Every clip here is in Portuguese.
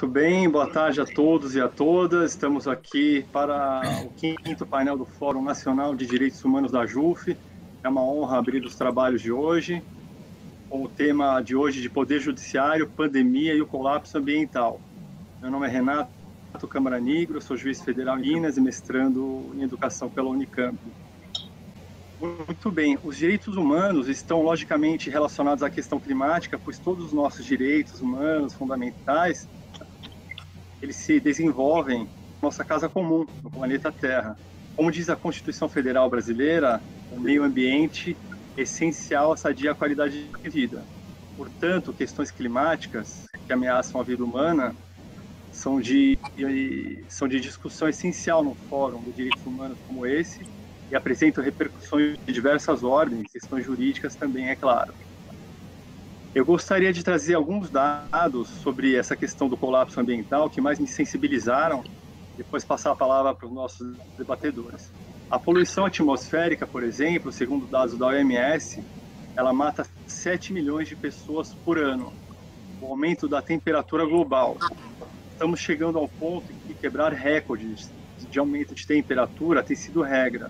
Muito bem, boa tarde a todos e a todas. Estamos aqui para o quinto painel do Fórum Nacional de Direitos Humanos da JUF. É uma honra abrir os trabalhos de hoje, com o tema de hoje de Poder Judiciário, Pandemia e o Colapso Ambiental. Meu nome é Renato Camaranigo, sou juiz federal em Minas e mestrando em Educação pela Unicamp. Muito bem, os direitos humanos estão logicamente relacionados à questão climática, pois todos os nossos direitos humanos fundamentais eles se desenvolvem na nossa casa comum, no planeta Terra. Como diz a Constituição Federal Brasileira, o meio ambiente é essencial à sadia qualidade de vida. Portanto, questões climáticas que ameaçam a vida humana são de discussão essencial no Fórum de Direitos Humanos como esse e apresentam repercussões de diversas ordens, questões jurídicas também, é claro. Eu gostaria de trazer alguns dados sobre essa questão do colapso ambiental que mais me sensibilizaram, depois passar a palavra para os nossos debatedores. A poluição atmosférica, por exemplo, segundo dados da OMS, ela mata 7 milhões de pessoas por ano. O aumento da temperatura global. Estamos chegando ao ponto em que quebrar recordes de aumento de temperatura tem sido regra.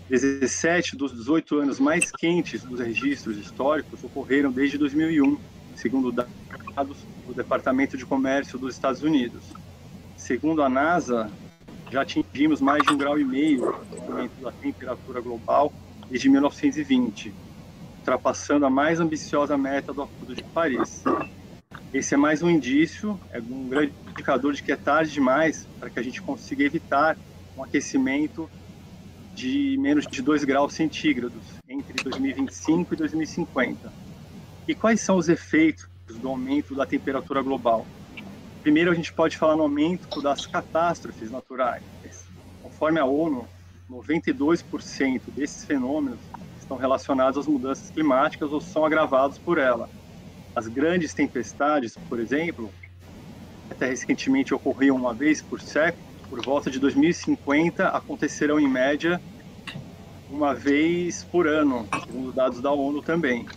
17 dos 18 anos mais quentes dos registros históricos ocorreram desde 2001, segundo dados do Departamento de Comércio dos Estados Unidos. Segundo a NASA, já atingimos mais de 1,5 grau de aumento da temperatura global desde 1920, ultrapassando a mais ambiciosa meta do Acordo de Paris. Esse é mais um indício, é um grande indicador de que é tarde demais para que a gente consiga evitar um aquecimento de menos de 2 graus centígrados entre 2025 e 2050. E quais são os efeitos do aumento da temperatura global? Primeiro, a gente pode falar no aumento das catástrofes naturais. Conforme a ONU, 92% desses fenômenos estão relacionados às mudanças climáticas ou são agravados por ela. As grandes tempestades, por exemplo, até recentemente ocorriam uma vez por século, por volta de 2050, acontecerão em média uma vez por ano, segundo dados da ONU também.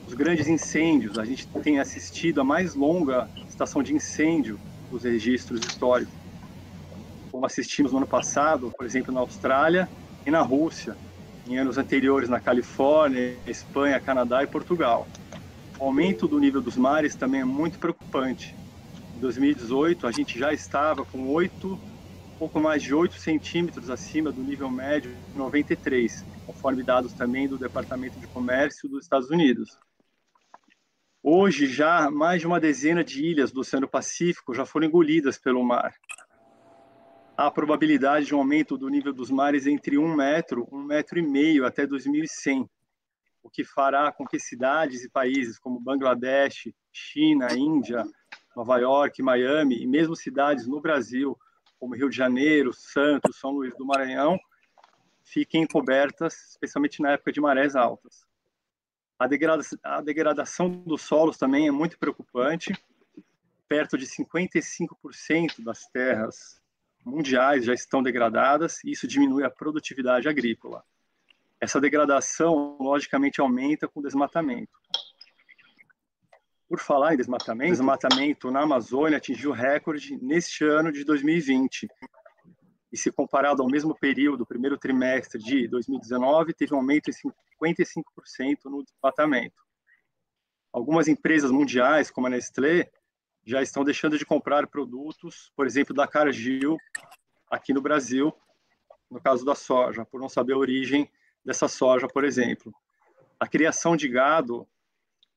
Os grandes incêndios, a gente tem assistido a mais longa estação de incêndio dos registros históricos, como assistimos no ano passado, por exemplo, na Austrália e na Rússia, em anos anteriores na Califórnia, Espanha, Canadá e Portugal. O aumento do nível dos mares também é muito preocupante. Em 2018, a gente já estava com pouco mais de 8 centímetros acima do nível médio de 93, conforme dados também do Departamento de Comércio dos Estados Unidos. Hoje, já mais de uma dezena de ilhas do Oceano Pacífico já foram engolidas pelo mar. Há a probabilidade de um aumento do nível dos mares entre 1 metro, 1,5 metro até 2100, o que fará com que cidades e países como Bangladesh, China, Índia, Nova York, Miami e mesmo cidades no Brasil, como Rio de Janeiro, Santos, São Luís do Maranhão, fiquem cobertas, especialmente na época de marés altas. A degradação dos solos também é muito preocupante. Perto de 55% das terras mundiais já estão degradadas e isso diminui a produtividade agrícola. Essa degradação, logicamente, aumenta com o desmatamento. Por falar em desmatamento na Amazônia atingiu recorde neste ano de 2020. E se comparado ao mesmo período, primeiro trimestre de 2019, teve um aumento de 55% no desmatamento. Algumas empresas mundiais, como a Nestlé, já estão deixando de comprar produtos, por exemplo, da Cargill, aqui no Brasil, no caso da soja, por não saber a origem dessa soja, por exemplo. A criação de gado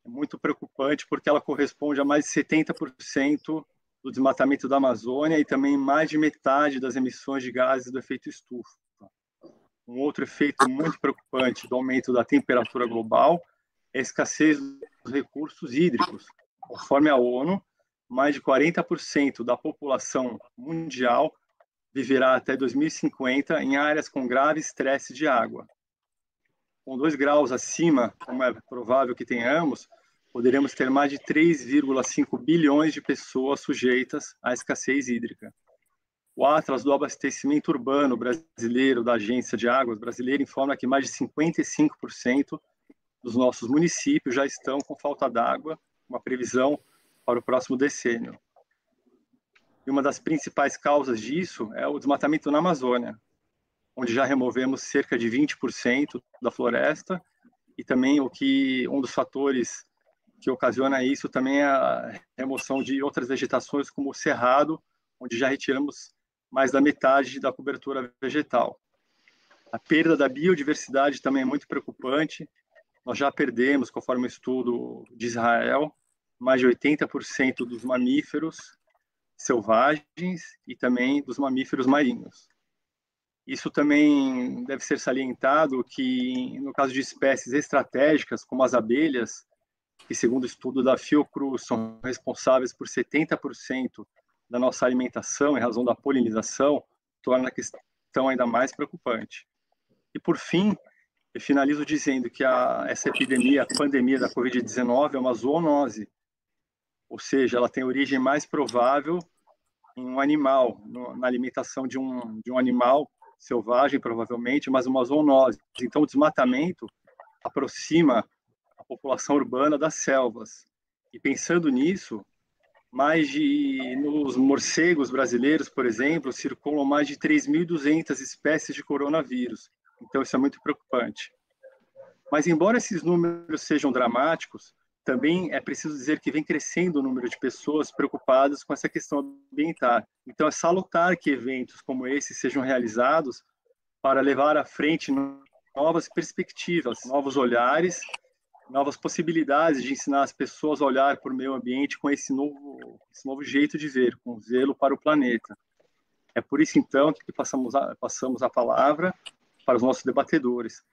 é muito preocupante porque ela corresponde a mais de 70% do desmatamento da Amazônia e também mais de metade das emissões de gases do efeito estufa. Um outro efeito muito preocupante do aumento da temperatura global é a escassez dos recursos hídricos. Conforme a ONU, mais de 40% da população mundial viverá até 2050 em áreas com grave estresse de água. Com 2 graus acima, como é provável que tenhamos, poderemos ter mais de 3,5 bilhões de pessoas sujeitas à escassez hídrica. O Atlas do Abastecimento Urbano Brasileiro, da Agência de Águas Brasileira, informa que mais de 55% dos nossos municípios já estão com falta d'água, uma previsão para o próximo decênio. E uma das principais causas disso é o desmatamento na Amazônia, onde já removemos cerca de 20% da floresta, e também um dos fatores que ocasiona isso também é a remoção de outras vegetações, como o cerrado, onde já retiramos mais da metade da cobertura vegetal. A perda da biodiversidade também é muito preocupante. Nós já perdemos, conforme o estudo de Israel, mais de 80% dos mamíferos selvagens e também dos mamíferos marinhos. Isso também deve ser salientado que, no caso de espécies estratégicas, como as abelhas, que, segundo o estudo da Fiocruz, são responsáveis por 70% da nossa alimentação em razão da polinização, torna a questão ainda mais preocupante. E, por fim, eu finalizo dizendo que essa epidemia, a pandemia da Covid-19, é uma zoonose, ou seja, ela tem origem mais provável em um animal, na alimentação de um animal selvagem, provavelmente, mas uma zoonose. Então, o desmatamento aproxima a população urbana das selvas. E pensando nisso, nos morcegos brasileiros, por exemplo, circulam mais de 3.200 espécies de coronavírus. Então, isso é muito preocupante. Mas, embora esses números sejam dramáticos, também é preciso dizer que vem crescendo o número de pessoas preocupadas com essa questão ambiental. Então, é salutar que eventos como esse sejam realizados para levar à frente novas perspectivas, novos olhares, novas possibilidades de ensinar as pessoas a olhar para o meio ambiente com esse novo jeito de ver, com zelo para o planeta. É por isso, então, que passamos a palavra para os nossos debatedores.